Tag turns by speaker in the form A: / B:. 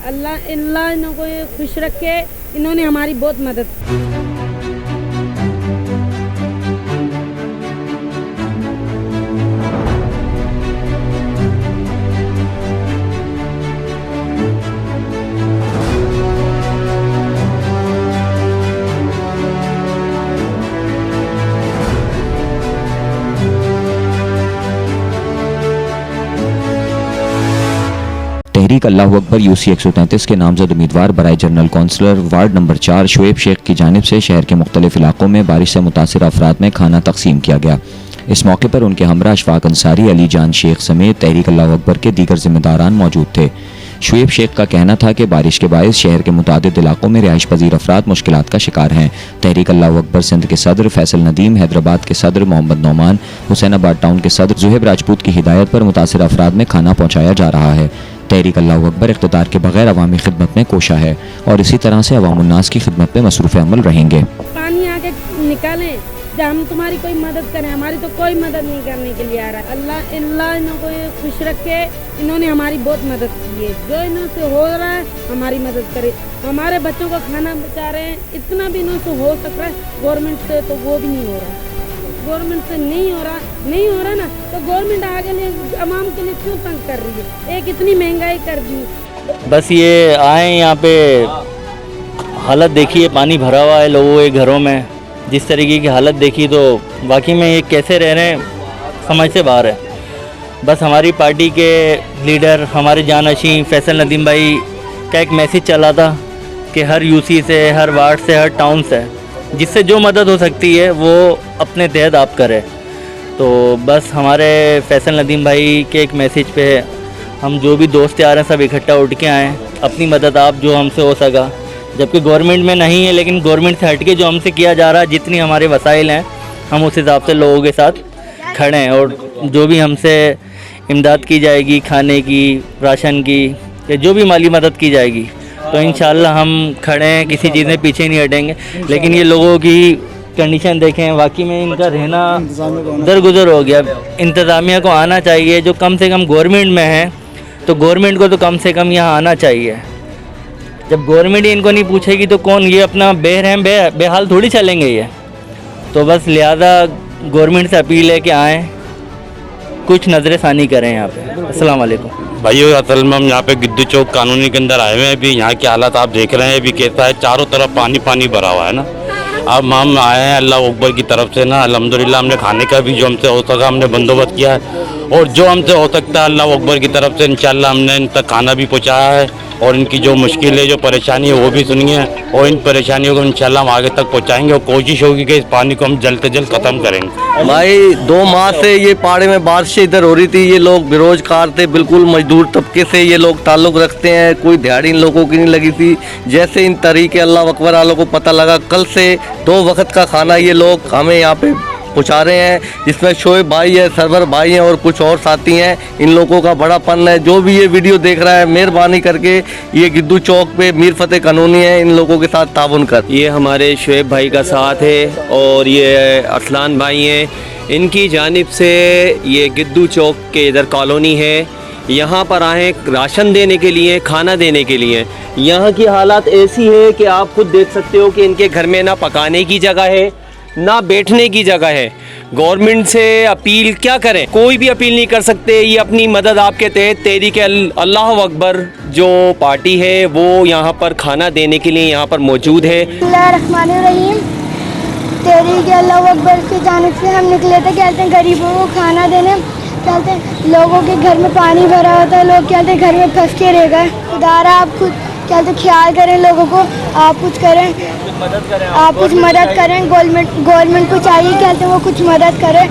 A: अल्लाह अल्लाह इनको खुश रखे। इन्होंने हमारी बहुत मदद
B: तहरीक अल्लाह अकबर यूसी 133 के नामजद उम्मीदवार बराए general councillor ward number 4 Shoaib Sheikh की जानिब से शहर के मुख्तलिफ इलाकों में बारिश से मुतासिर अफराद में खाना तकसीम किया गया। इस मौके पर उनके हमरा अशफाक अंसारी, अली जान शेख समेत तहरीक अल्लाह अकबर के दीगर जिम्मेदारान मौजूद थे। शुएब शेख का कहना था कि बारिश के बायस शहर के मुतादिद इलाकों में रिहाइश पजीर अफराद मुश्किलात का शिकार हैं। तहरीक अल्लाह अकबर सिंध के सदर फैसल नदीम, हैदराबाद के सदर मोहम्मद नौमान, हुसैनाबाद टाउन के सदर जुहेब राजपूत की हिदायत पर मुतासिर अफराद में खाना पहुँचाया जा रहा है। तहरीक अल्लाह अकबर इक़्तिदार के बगैर अवामी खिदमत में कोशा है और इसी तरह से अवामुन्नास की खिदमत में मसरूफ़ अमल रहेंगे।
A: पानी आके निकालें जब हम तुम्हारी कोई मदद करें, हमारी तो कोई मदद नहीं करने के लिए आ रहा है। अल्लाह अल्लाह इनको खुश रखे। इन्होंने हमारी बहुत मदद की है। जो इन्होंने हो रहा है हमारी मदद करे। हमारे बच्चों को खाना बचा रहे हैं, इतना भी इन्होंने हो सक रहा है गवर्नमेंट से, तो वो भी नहीं हो रहा। गवर्नमेंट से नहीं हो रहा ना, तो गवर्नमेंट आगे लिए आवाम के लिए क्यों तंग कर रही है? एक इतनी महंगाई कर दी।
C: बस ये आए यहाँ पे, हालत देखिए, पानी भरा हुआ है लोगों के घरों में। जिस तरीके की हालत देखी तो वाकई में ये कैसे रह रहे हैं समझ से बाहर है। बस हमारी पार्टी के लीडर हमारे जानशी फैसल नदीम भाई का एक मैसेज चला था कि हर यूसी से, हर वार्ड से, हर टाउन से जिससे जो मदद हो सकती है वो अपने तहत आप करें। तो बस हमारे फैसल नदीम भाई के एक मैसेज पे हम जो भी दोस्त यार हैं सब इकट्ठा उठ के आएँ, अपनी मदद आप जो हमसे हो सका, जबकि गवर्नमेंट में नहीं है लेकिन गवर्नमेंट से हटके जो हमसे किया जा रहा है, जितनी हमारे वसाइल हैं हम उस हिसाब से लोगों के साथ खड़े हैं। और जो भी हमसे इमदाद की जाएगी, खाने की, राशन की, या जो भी माली मदद की जाएगी, तो इंशाल्लाह हम खड़े हैं, किसी चीज़ में पीछे नहीं हटेंगे। लेकिन ये लोगों की कंडीशन देखें, वाकई में इनका रहना दरगुजर हो गया। इंतज़ामिया को आना चाहिए, जो कम से कम गवर्नमेंट में है तो गवर्नमेंट को तो कम से कम यहाँ आना चाहिए। जब गवर्नमेंट ही इनको नहीं पूछेगी तो कौन, ये अपना बेरहम बेहाल थोड़ी चलेंगे ये। तो बस लिहाजा गवर्नमेंट से अपील है कि आएँ, कुछ नजर सानी करें यहाँ पे। अस्सलाम वालेकुम
D: भाइयों, असल में हम यहाँ पे गिद्दू चौक कानूनी के अंदर आए हुए हैं। अभी यहाँ के हालात आप देख रहे हैं, अभी कैसा है, चारों तरफ पानी पानी भरा हुआ है ना। अब हम आए हैं अल्लाह अकबर की तरफ से ना, अल्हम्दुलिल्लाह हमने खाने का भी जो हमसे हो सका हमने बंदोबस्त किया है, और जो हमसे हो सकता है अल्लाह अकबर की तरफ से इंशाल्लाह हमने इन तक खाना भी पहुँचाया है। और इनकी जो मुश्किल है, जो परेशानी है वो भी सुनी है, और इन परेशानियों को इंशाल्लाह हम आगे तक पहुँचाएंगे और कोशिश होगी कि इस पानी को हम जल्द से जल्द ख़त्म करेंगे।
E: भाई 2 माह से ये पहाड़े में बारिश इधर हो रही थी। ये लोग बेरोजगार थे, बिल्कुल मजदूर तबके से ये लोग ताल्लुक़ रखते हैं, कोई दिहाड़ी इन लोगों की नहीं लगी थी। जैसे इन तरीके अल्लाह अकबर वालों को पता लगा, कल से 2 वक्त का खाना ये लोग हमें यहाँ पे पहुँचा रहे हैं, जिसमें शोएब भाई है, सरवर भाई हैं और कुछ और साथी हैं। इन लोगों का बड़ा फन है। जो भी ये वीडियो देख रहा है, मेहरबानी करके ये गिद्दू चौक पे मीर फतेह कानूनी है, इन लोगों के साथ ताउन कर।
F: ये हमारे शोएब भाई का साथ है और ये अरसलान भाई हैं, इनकी जानिब से ये गिद्दू चौक के इधर कॉलोनी है, यहाँ पर आए राशन देने के लिए, खाना देने के लिए। यहाँ की हालात ऐसी है कि आप खुद देख सकते हो कि इनके घर में ना पकाने की जगह है, ना बैठने की जगह है। गवर्नमेंट से अपील क्या करें, कोई भी अपील नहीं कर सकते। ये अपनी मदद आपके तहत तहरीक अल्लाह अकबर जो पार्टी है वो यहाँ पर खाना देने के लिए यहाँ पर मौजूद है।
G: बिस्मिल्लाहिर्रहमानिर्रहीम। तहरीक अल्लाह अकबर की जानिब से हम निकले थे, कहते हैं गरीबों को खाना देने, कहते हैं लोगों के घर में पानी भरा होता है, लोग कहते हैं घर में फंस के रह गए। खुदारा आप खुद कहते ख्याल करें लोगों को, आप कुछ करें, आप कुछ मदद करें। गवर्नमेंट को चाहिए कहते हैं वो कुछ मदद करें।